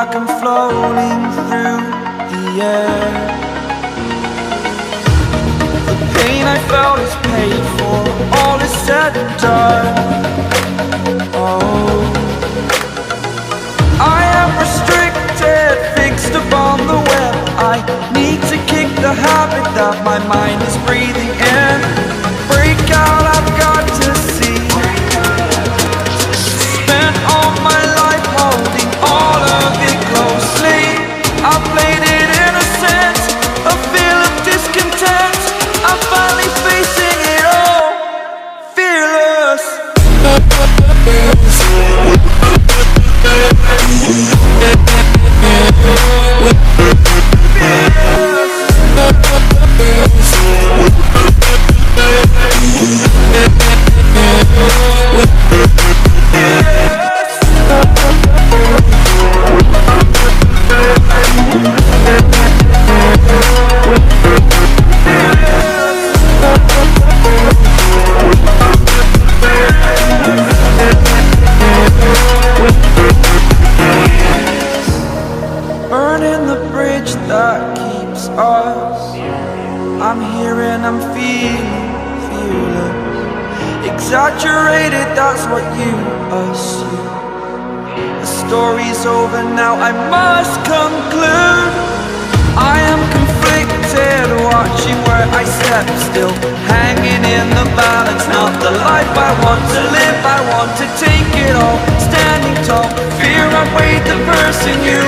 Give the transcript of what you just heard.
like I'm floating through the air. The pain I felt is paid for, all is said and done. Oh, I am restricted, fixed upon the web. I need to kick the habit that my mind is breathing in. Break out, I've got to see. Spent all my life holding all of it closely. I played it innocent, a feel of discontent. I'm finally facing it all, fearless. Burning the bridge that keeps us. I'm here and I'm feeling fearless. Exaggerated, that's what you assume. The story's over now, I must conclude. I am conflicted, watching where I step still, hanging in the balance. Not the life I want to live, I want to take it all. Standing tall, fear I weighed the person you